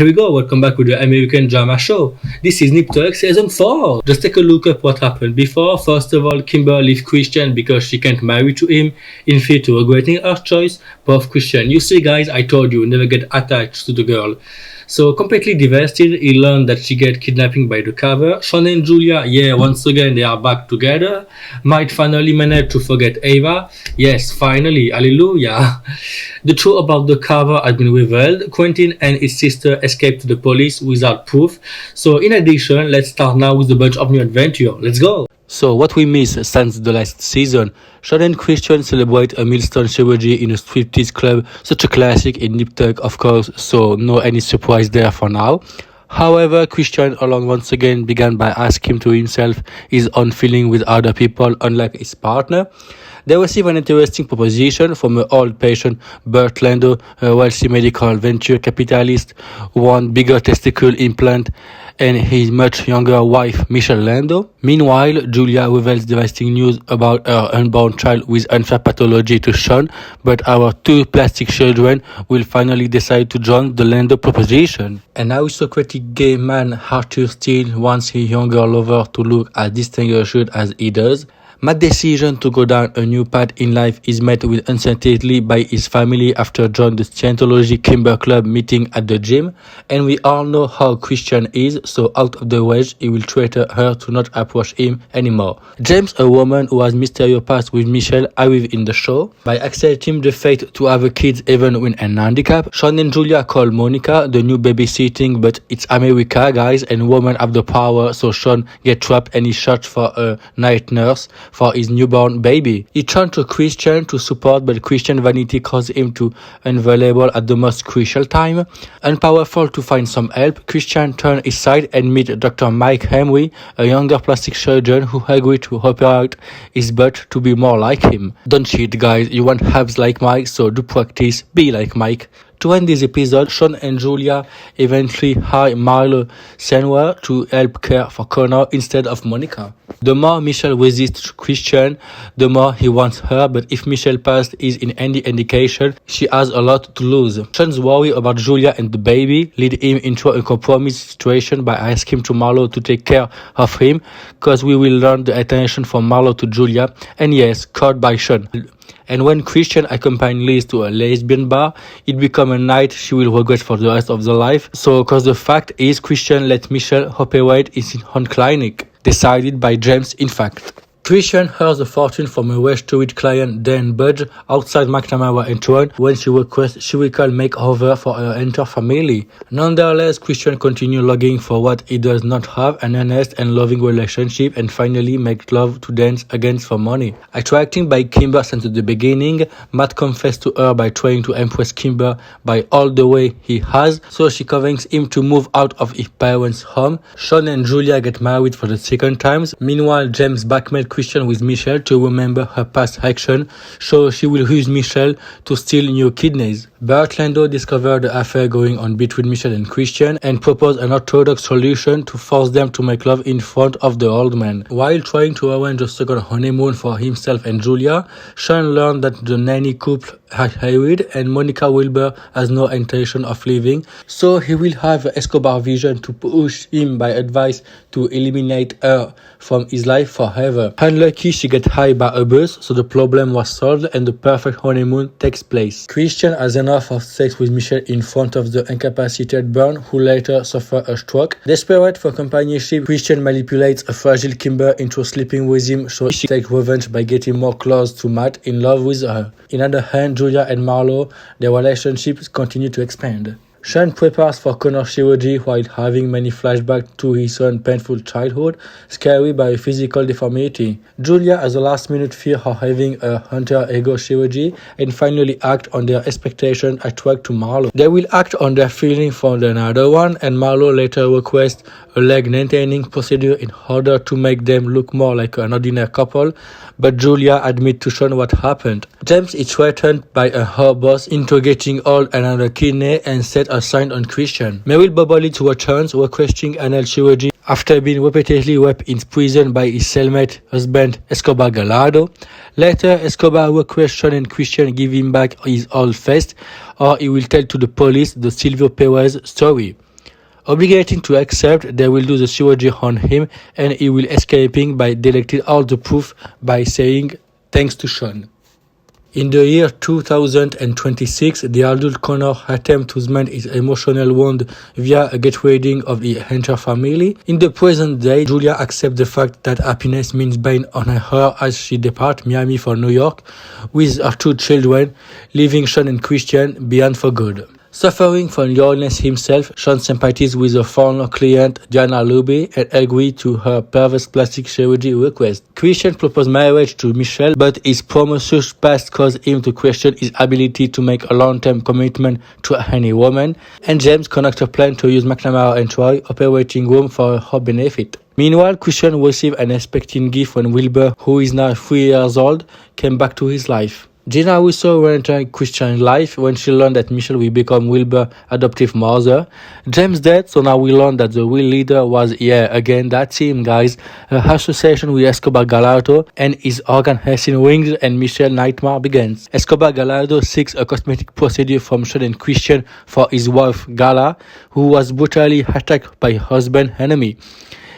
Here we go. Welcome back with the American Drama Show. This is Nip Talk Season 4. Just take a look at what happened before. First of all, Kimber leaves Christian because she can't marry to him, in fear to regretting her choice. Both Christian, you see guys, I told you, never get attached to the girl. So completely devastated, he learned that she get kidnapping by the cover. Sean and Julia, yeah, once again they are back together. Might finally manage to forget Ava. Yes, finally, hallelujah. The truth about the cover has been revealed. Quentin and his sister escaped to the police without proof. So in addition, let's start now with a bunch of new adventure. Let's go! So what we missed since the last season, Sean and Christian celebrate a milestone ceremony in a striptease club, such a classic in Nip Tuck of course, so no any surprise there for now. However, Christian alone once again began by asking to himself his own feeling with other people unlike his partner. They receive an interesting proposition from an old patient, Bert Lando, a wealthy medical venture capitalist who wants bigger testicle implant, and his much younger wife, Michelle Lando. Meanwhile, Julia reveals devastating news about her unborn child with unfair pathology to Sean, but our two plastic children will finally decide to join the Lando proposition. An aristocratic gay man, Arthur Steele, wants his younger lover to look as distinguished as he does. Matt's decision to go down a new path in life is met with uncertainty by his family after joining the Scientology Kimber Club meeting at the gym, and we all know how Christian is, so out of the wedge he will threaten her to not approach him anymore. James, a woman who has mysterious past with Michelle, arrives in the show. By accepting the fate to have a kid even with an handicap, Sean and Julia call Monica the new babysitting, but it's America guys, and women have the power, so Sean gets trapped and is shot for a night nurse for his newborn baby. He turned to Christian to support, but Christian vanity caused him to unavailable at the most crucial time. Unpowerful to find some help, Christian turned aside and met Dr. Mike Henry, a younger plastic surgeon who agreed to operate his butt to be more like him. Don't cheat guys, you want abs like Mike, so do practice, be like Mike. To end this episode, Sean and Julia eventually hire Marlo Senwar to help care for Connor instead of Monica. The more Michelle resists Christian, the more he wants her, but if Michelle past is in any indication, she has a lot to lose. Sean's worry about Julia and the baby lead him into a compromise situation by asking to Marlo to take care of him, cause we will learn the attention from Marlo to Julia, and yes, caught by Sean. And when Christian accompanied Liz to a lesbian bar, it becomes a night she will regret for the rest of her life. So, cause the fact is Christian let Michelle operate in his own clinic, decided by James in fact. Christian hears a fortune from a rich client Dan Budge outside McNamara and Tron when she requests she will call makeover for her entire family. Nonetheless, Christian continues longing for what he does not have, an honest and loving relationship, and finally make love to dance against for money. Attracting by Kimber since the beginning, Matt confessed to her by trying to impress Kimber by all the way he has, so she convinces him to move out of his parents' home. Sean and Julia get married for the second time. Meanwhile, James blackmails Christian with Michelle to remember her past action, so she will use Michelle to steal new kidneys. Bert Lando discovered the affair going on between Michelle and Christian and proposed an orthodox solution to force them to make love in front of the old man. While trying to arrange a second honeymoon for himself and Julia, Sean learned that the nanny couple had married and Monica Wilbur has no intention of leaving, so he will have Escobar vision to push him by advice to eliminate her from his life forever. Unlucky, she gets hit by a bus, so the problem was solved and the perfect honeymoon takes place. Christian has enough of sex with Michelle in front of the incapacitated Burn, who later suffered a stroke. Desperate for companionship, Christian manipulates a fragile Kimber into sleeping with him, so she takes revenge by getting more close to Matt, in love with her. In other hand, Julia and Marlo, their relationships continue to expand. Sean prepares for Connor's chirurgy while having many flashbacks to his own painful childhood, scary by physical deformity. Julia has a last-minute fear of having a hunter ego chirurgy and finally act on their expectation attract to Marlo. They will act on their feeling for another one, and Marlo later requests a leg maintaining procedure in order to make them look more like an ordinary couple, but Julia admits to Sean what happened. James is threatened by her boss interrogating all another kidney and set a sign on Christian. Meryl Bobolitz returns requesting anal chirurgy after being repeatedly raped in prison by his cellmate husband Escobar Gallardo. Later, Escobar requests Sean and Christian give him back his old face, or he will tell to the police the Silvio Perez story. Obligating to accept, they will do the surgery on him and he will escaping by deleting all the proof by saying thanks to Sean. In the year 2026, the adult Connor attempts to mend his emotional wound via a get-wedding of the entire family. In the present day, Julia accepts the fact that happiness means being on her as she departs Miami for New York with her 2 children, leaving Sean and Christian behind for good. Suffering from loneliness himself, Sean sympathizes with her former client Diana Lube and agrees to her perverse plastic chirurgy request. Christian proposed marriage to Michelle, but his promiscuous past caused him to question his ability to make a long-term commitment to any woman, and James connected a plan to use McNamara and Troy operating room for her benefit. Meanwhile, Christian received an unexpected gift when Wilbur, who is now 3 years old, came back to his life. Gina also re-entered Christian's life when she learned that Michelle will become Wilbur's adoptive mother. James dead, so now we learn that the real leader was, again, that's him, guys. Her association with Escobar Gallardo and his organ-hacking rings and Michelle nightmare begins. Escobar Gallardo seeks a cosmetic procedure from Sean and Christian for his wife, Gala, who was brutally attacked by her husband's enemy.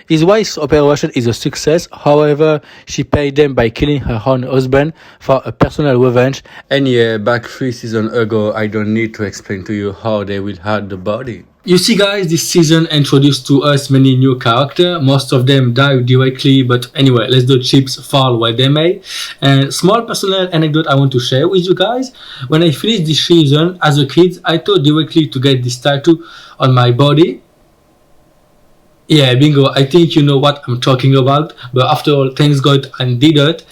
His wife's operation is a success, however, she paid them by killing her own husband for a personal revenge. And back 3 seasons ago, I don't need to explain to you how they will hide the body. You see, guys, this season introduced to us many new characters. Most of them die directly, but anyway, let the chips fall where they may. And small personal anecdote I want to share with you guys. When I finished this season, as a kid, I thought directly to get this tattoo on my body. Yeah, bingo, I think you know what I'm talking about, but after all, thanks God I did it.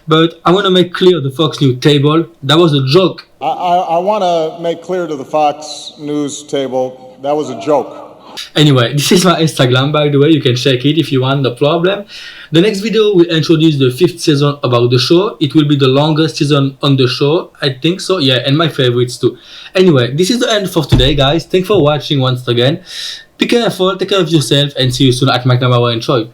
But I want to make clear the Fox News table, that was a joke. I want to make clear to the Fox News table, that was a joke. Anyway, this is my Instagram, by the way, you can check it if you want, no problem. The next video will introduce the 5th season about the show. It will be the longest season on the show, I think so, yeah, and my favorites too. Anyway, this is the end for today, guys. Thanks for watching once again. Be careful, take care of yourself, and see you soon at McNamara and Troy.